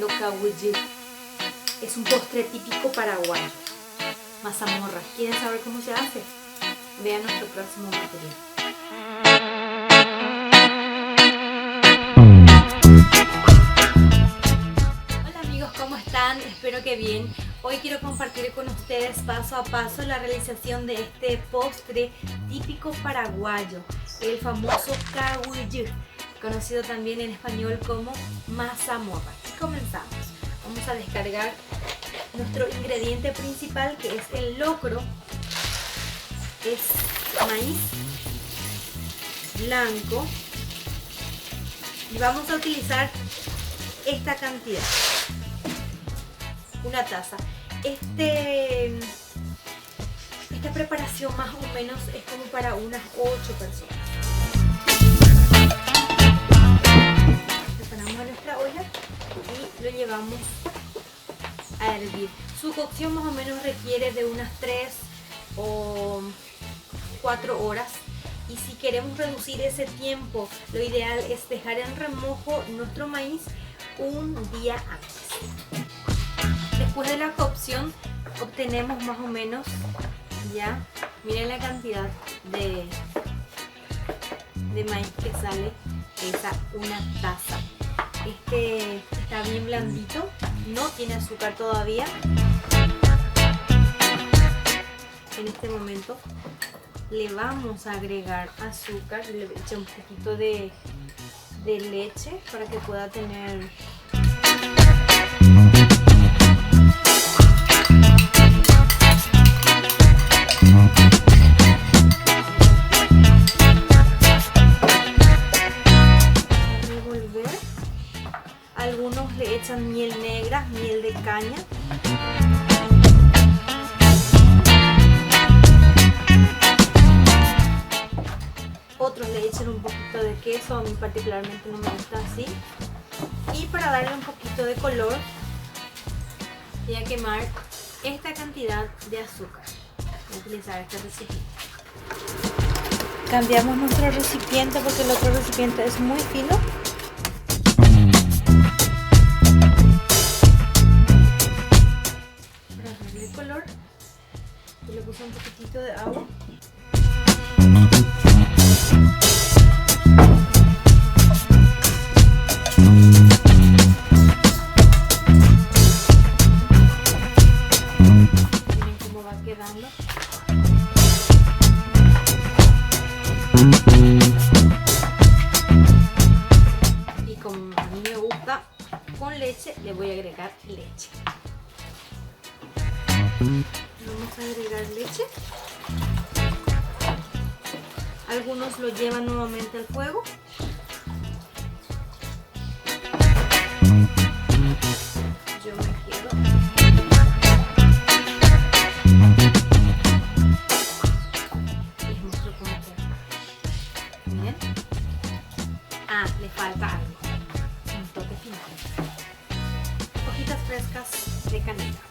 haciendo cahuillí. Es un postre típico paraguayo. Mazamorra. ¿Quieren saber cómo se hace? Vean nuestro próximo material. Hola amigos, ¿cómo están? Espero que bien. Hoy quiero compartir con ustedes paso a paso la realización de este postre típico paraguayo, el famoso cahuillí, conocido también en español como mazamorra. Y comenzamos. Vamos a descargar nuestro ingrediente principal, que es el locro. Es maíz blanco y vamos a utilizar esta cantidad, una taza. Esta preparación más o menos es como para unas 8 personas. Preparamos a nuestra olla y lo llevamos a hervir. Su cocción más o menos requiere de unas 3 o 4 horas. Y si queremos reducir ese tiempo, lo ideal es dejar en remojo nuestro maíz un día antes. Después de la cocción obtenemos más o menos, ya, miren la cantidad de maíz que sale, esa una taza. Está bien blandito, no tiene azúcar todavía. En este momento le vamos a agregar azúcar, le eché un poquito de leche para que pueda tener revolver. Algunos le echan miel negra, miel de caña. Otros le echan un poquito de queso, a mí particularmente no me gusta así. Y para darle un poquito de color voy a quemar esta cantidad de azúcar. Voy a utilizar este recipiente. Cambiamos nuestro recipiente porque el otro recipiente es muy fino. Para darle color, le puse un poquitito de agua. Miren cómo va quedando. Y como a mí me gusta con leche, le voy a agregar leche. Vamos a agregar leche. Algunos lo llevan nuevamente al fuego. Yo me quedo. Les muestro cómo queda. Miren. Le falta algo. Un toque final. Hojitas frescas de canela.